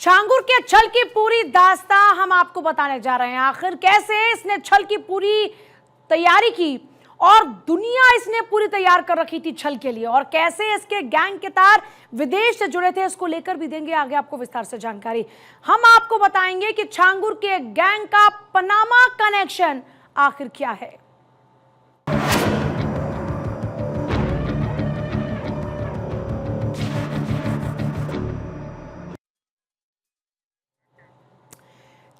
छांगुर के छल की पूरी दास्तां हम आपको बताने जा रहे हैं। आखिर कैसे इसने छल की पूरी तैयारी की और दुनिया इसने पूरी तैयार कर रखी थी छल के लिए, और कैसे इसके गैंग के तार विदेश से जुड़े थे, इसको लेकर भी देंगे आगे आपको विस्तार से जानकारी। हम आपको बताएंगे कि छांगुर के गैंग का पनामा कनेक्शन आखिर क्या है।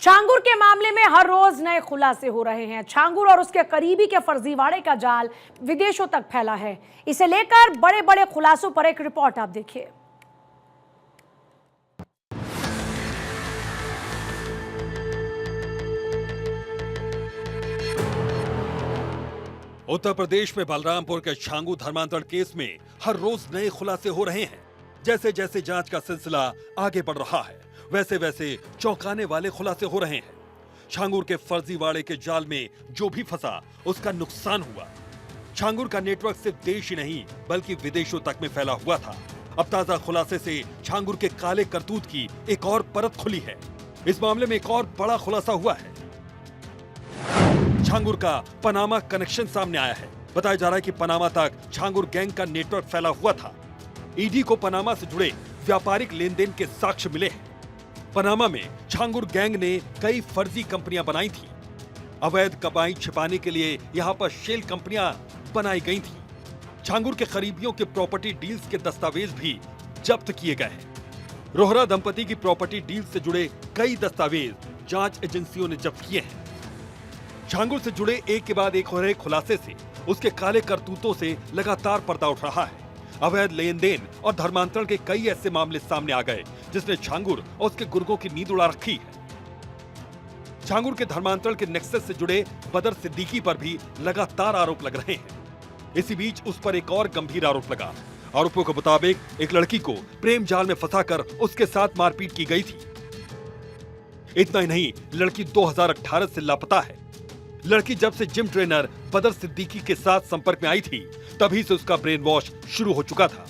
छांगुर के मामले में हर रोज नए खुलासे हो रहे हैं। छांगुर और उसके करीबी के फर्जीवाड़े का जाल विदेशों तक फैला है। इसे लेकर बड़े बड़े खुलासों पर एक रिपोर्ट आप देखिए। उत्तर प्रदेश में बलरामपुर के छांगू धर्मांतरण केस में हर रोज नए खुलासे हो रहे हैं। जैसे जैसे जांच का सिलसिला आगे बढ़ रहा है, वैसे वैसे चौंकाने वाले खुलासे हो रहे हैं। छांगुर के फर्जीवाड़े के जाल में जो भी फंसा उसका नुकसान हुआ। छांगुर का नेटवर्क सिर्फ देश ही नहीं बल्कि विदेशों तक में फैला हुआ था। अब ताजा खुलासे से छांगुर के काले करतूत की एक और परत खुली है। इस मामले में एक और बड़ा खुलासा हुआ है। छांगुर का पनामा कनेक्शन सामने आया है। बताया जा रहा है कि पनामा तक छांगुर गैंग का नेटवर्क फैला हुआ था। ईडी को पनामा से जुड़े व्यापारिक लेन देन के साक्ष्य मिले हैं। पनामा में छांगुर गैंग ने कई फर्जी कंपनियां बनाई थी। अवैध कमाई छिपाने के लिए यहां पर शेल कंपनियां बनाई गई थी। छांगुर के करीबियों के प्रॉपर्टी डील्स के दस्तावेज भी जब्त किए गए हैं। रोहरा दंपति की प्रॉपर्टी डील से जुड़े कई दस्तावेज जांच एजेंसियों ने जब्त किए हैं। छांगुर से जुड़े एक के बाद एक हो रहे खुलासे से उसके काले करतूतों से लगातार पर्दा उठ रहा है। अवैध लेन देन और धर्मांतरण के कई ऐसे मामले सामने आ गए जिसने छांगुर और उसके गुर्गों की नींद उड़ा रखी है। छांगुर के धर्मांतरण के नेक्सस से जुड़े बदर सिद्दीकी पर भी लगातार आरोप लग रहे हैं। इसी बीच उस पर एक और गंभीर आरोप लगा। आरोपों के मुताबिक एक लड़की को प्रेम जाल में फंसाकर उसके साथ मारपीट की गई थी। इतना ही नहीं, लड़की 2018 से लापता है। लड़की जब से जिम ट्रेनर बदर सिद्दीकी के साथ संपर्क में आई थी तभी से उसका ब्रेन वॉश शुरू हो चुका था।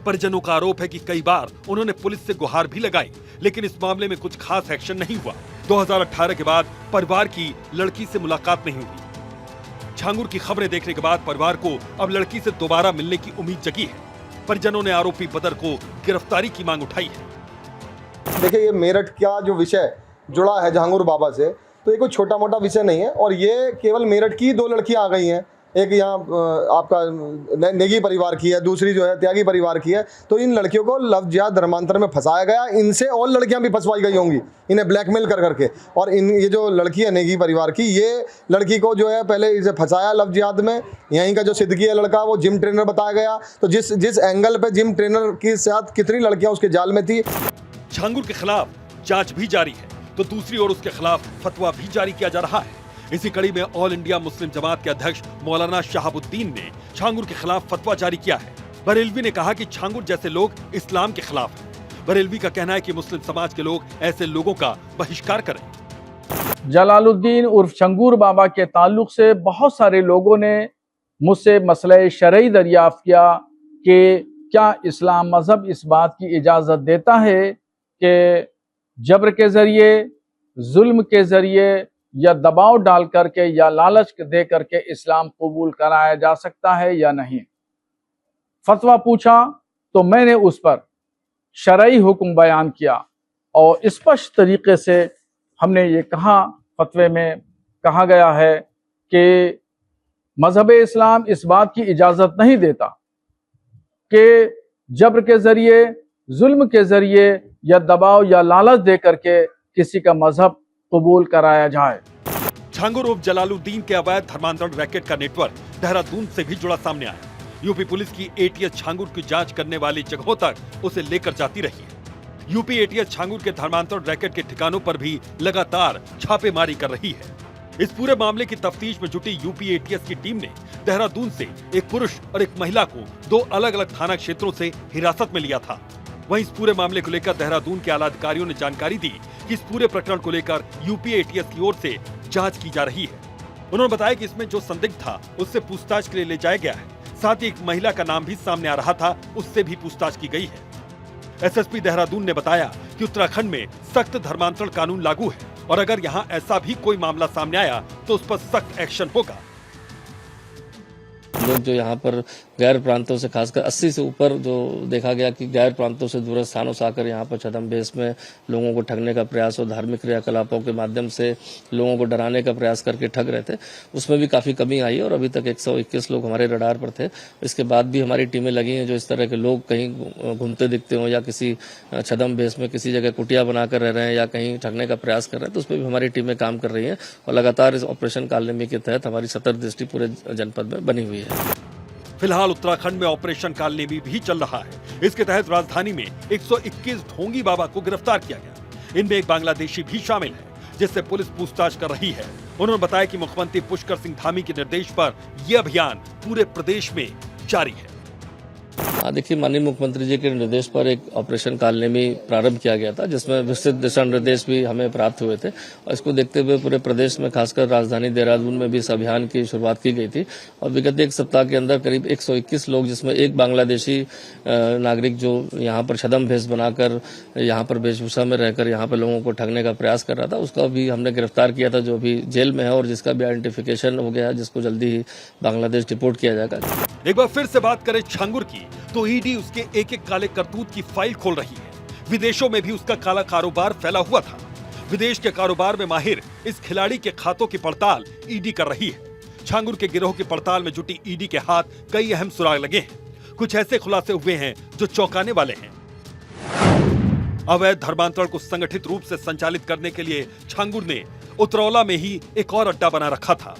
परिजनों का आरोप है कि कई बार उन्होंने पुलिस से गुहार भी लगाई, लेकिन इस मामले में कुछ खास एक्शन नहीं हुआ। 2018 के बाद परिवार की लड़की से मुलाकात नहीं हुई। छांगुर की खबरें देखने के बाद परिवार को अब लड़की से दोबारा मिलने की उम्मीद जगी है। परिजनों ने आरोपी बदर को गिरफ्तारी की मांग उठाई है। देखिए, ये मेरठ का जो विषय जुड़ा है छांगुर बाबा से, तो ये कोई छोटा मोटा विषय नहीं है। और ये केवल मेरठ की 2 लड़कियां आ गई हैं। एक यहाँ आपका नेगी परिवार की है, दूसरी जो है त्यागी परिवार की है। तो इन लड़कियों को लव जिहाद धर्मांतर में फंसाया गया। इनसे और लड़कियां भी फंसवाई गई होंगी इन्हें ब्लैकमेल कर करके। और ये जो लड़की है नेगी परिवार की, ये लड़की को जो है पहले इसे फंसाया लव जिहाद में। यहीं का जो सिद्दीकी है लड़का, वो जिम ट्रेनर बताया गया। तो जिस एंगल पे जिम ट्रेनर के साथ कितनी लड़कियां उसके जाल में थी। छांगुर के खिलाफ जांच भी जारी है तो दूसरी ओर उसके खिलाफ फतवा भी जारी किया जा रहा है। इसी कड़ी में ऑल इंडिया मुस्लिम जमात के अध्यक्ष मौलाना शहाबुद्दीन ने छांगुर के खिलाफ फतवा जारी किया है। बरेलवी ने कहा कि छांगुर जैसे लोग इस्लाम के खिलाफ हैं। बरेलवी का कहना है कि मुस्लिम समाज के लोग ऐसे लोगों का बहिष्कार करें। जलालुद्दीन उर्फ छंगूर बाबा के ताल्लुक से बहुत सारे लोगों ने मुझसे मसले शरई दरियाफ्त किया कि क्या इस्लाम मजहब इस बात की इजाज़त देता है कि जबर के जरिए, जुल्म के जरिए या दबाव डाल करके या लालच दे करके इस्लाम कबूल कराया जा सकता है या नहीं। फतवा पूछा तो मैंने उस पर शरई हुक्म बयान किया और स्पष्ट तरीके से हमने ये कहा, फतवे में कहा गया है कि मजहब इस्लाम इस बात की इजाज़त नहीं देता कि जबर के जरिए, जुल्म के जरिए या दबाव या लालच दे करके किसी का मजहब कबूल कराया जाए। छांगुर उर्फ जलालुद्दीन के अवैध धर्मांतरण रैकेट का नेटवर्क देहरादून से भी जुड़ा सामने आया। यूपी पुलिस की एटीएस छांगुर की जांच करने वाली जगहों तक उसे लेकर जाती रही है। यूपी एटीएस छांगुर के धर्मांतरण रैकेट के ठिकानों पर भी लगातार छापेमारी कर रही है। इस पूरे मामले की तफ्तीश में जुटी यूपी एटीएस की टीम ने देहरादून से एक पुरुष और एक महिला को 2 अलग अलग थाना क्षेत्रों से हिरासत में लिया था। वहीं इस पूरे मामले को लेकर देहरादून के आला अधिकारियों ने जानकारी दी कि इस पूरे प्रकरण को लेकर यूपी एटीएस की ओर से जांच की जा रही है। उन्होंने बताया कि इसमें जो संदिग्ध था उससे पूछताछ के लिए ले जाया गया है। साथ ही एक महिला का नाम भी सामने आ रहा था, उससे भी पूछताछ की गई है। एसएसपी देहरादून ने बताया कि उत्तराखंड में सख्त धर्मांतरण कानून लागू है और अगर यहाँ ऐसा भी कोई मामला सामने आया तो उस पर सख्त एक्शन होगा। लोग जो यहाँ पर गैर प्रांतों से खासकर 80 से ऊपर जो देखा गया कि गैर प्रांतों से दूर स्थानों से आकर यहाँ पर छद्मवेश में लोगों को ठगने का प्रयास और धार्मिक क्रियाकलापों के माध्यम से लोगों को डराने का प्रयास करके ठग रहे थे, उसमें भी काफी कमी आई और अभी तक 121 लोग हमारे रडार पर थे। इसके बाद भी हमारी टीमें लगी हैं जो इस तरह के लोग कहीं घूमते दिखते हो या किसी छद्मवेश में किसी जगह कुटिया बनाकर रह रहे हैं या कहीं ठगने का प्रयास कर रहे हैं, तो उसमें भी हमारी टीमें काम कर रही हैं और लगातार इस ऑपरेशन कालनेमी के तहत हमारी सतर्क दृष्टि पूरे जनपद में बनी हुई है। फिलहाल उत्तराखंड में ऑपरेशन कालनेमी भी चल रहा है। इसके तहत राजधानी में 121 ढोंगी बाबा को गिरफ्तार किया गया। इनमें एक बांग्लादेशी भी शामिल है जिससे पुलिस पूछताछ कर रही है। उन्होंने बताया कि मुख्यमंत्री पुष्कर सिंह धामी के निर्देश पर यह अभियान पूरे प्रदेश में जारी है। देखिए, माननीय मुख्यमंत्री जी के निर्देश पर एक ऑपरेशन कालनेमी प्रारंभ किया गया था जिसमें विस्तृत दिशा निर्देश भी हमें प्राप्त हुए थे और इसको देखते हुए पूरे प्रदेश में खासकर राजधानी देहरादून में भी इस अभियान की शुरुआत की गई थी और विगत एक सप्ताह के अंदर करीब 121 लोग जिसमें एक बांग्लादेशी नागरिक जो यहाँ पर छद्मवेश बनाकर यहाँ पर वेशभूषा में रहकर यहाँ पर लोगों को ठगने का प्रयास कर रहा था, उसका भी हमने गिरफ्तार किया था जो अभी जेल में है और जिसका भी आइडेंटिफिकेशन हो गया है, जिसको जल्दी ही बांग्लादेश डिपोर्ट किया जाएगा। एक बार फिर से बात करें छांगुर की तो ईडी उसके एक एक काले करतूत की फाइल खोल रही है। विदेशों में भी उसका काला कारोबार फैला हुआ था। विदेश के कारोबार में माहिर इस खिलाड़ी के खातों की पड़ताल ईडी कर रही है। छांगुर के गिरोह की पड़ताल में जुटी ईडी के हाथ कई अहम सुराग लगे हैं। कुछ ऐसे खुलासे हुए हैं जो चौंकाने वाले हैं। अवैध धर्मांतरण को संगठित रूप से संचालित करने के लिए छांगुर ने उतरौला में ही एक और अड्डा बना रखा था।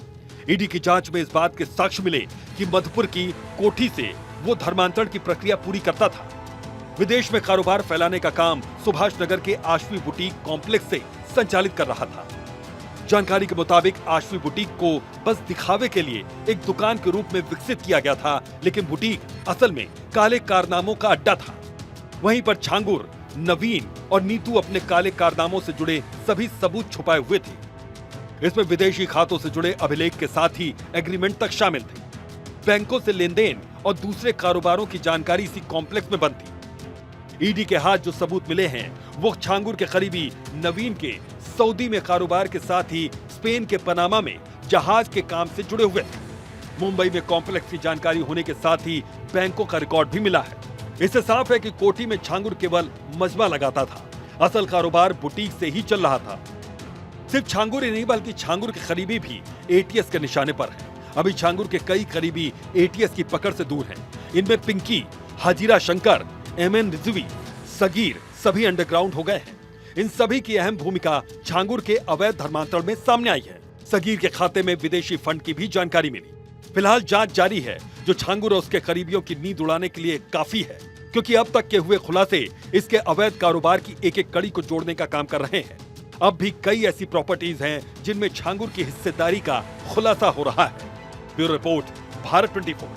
ईडी की जांच में इस बात के साक्ष्य मिले कि मधुपुर की कोठी से वो धर्मांतरण की प्रक्रिया पूरी करता था। विदेश में कारोबार फैलाने का काम सुभाष नगर के आश्वी बुटीक कॉम्प्लेक्स से संचालित कर रहा था। जानकारी के मुताबिक आश्वी बुटीक को बस दिखावे के लिए एक दुकान के रूप में विकसित किया गया था, लेकिन बुटीक असल में काले कारनामों का अड्डा था। वहीं पर छांगुर, नवीन और नीतू अपने काले कारनामों से जुड़े सभी सबूत छुपाए हुए थे। इसमें विदेशी खातों से जुड़े अभिलेख के साथ ही एग्रीमेंट तक शामिल थे। बैंकों से लेन देन और दूसरे कारोबारों की जानकारी इसी कॉम्प्लेक्स में बंद थी। ईडी के हाथ जो सबूत मिले हैं वो छांगुर के करीबी नवीन के सऊदी में कारोबार के साथ ही स्पेन के पनामा में जहाज के काम से जुड़े हुए थे। मुंबई में कॉम्प्लेक्स की जानकारी होने के साथ ही बैंकों का रिकॉर्ड भी मिला है। इससे साफ है कि कोठी में छांगुर केवल मजमा लगाता था, असल कारोबार बुटीक से ही चल रहा था। सिर्फ छांगुर ही नहीं बल्कि छांगुर के करीबी भी एटीएस के निशाने पर है। अभी छांगुर के कई करीबी एटीएस की पकड़ से दूर हैं। इनमें पिंकी, हाजिरा शंकर, एमएन रिजवी, सगीर सभी अंडरग्राउंड हो गए हैं। इन सभी की अहम भूमिका छांगुर के अवैध धर्मांतरण में सामने आई है। सगीर के खाते में विदेशी फंड की भी जानकारी मिली। फिलहाल जांच जारी है जो छांगुर और उसके करीबियों की नींद उड़ाने के लिए काफी है, क्योंकि अब तक के हुए खुलासे इसके अवैध कारोबार की एक एक कड़ी को जोड़ने का काम कर रहे हैं। अब भी कई ऐसी प्रॉपर्टीज हैं जिनमें छांगुर की हिस्सेदारी का खुलासा हो रहा है। Bureau report, Bharat 24।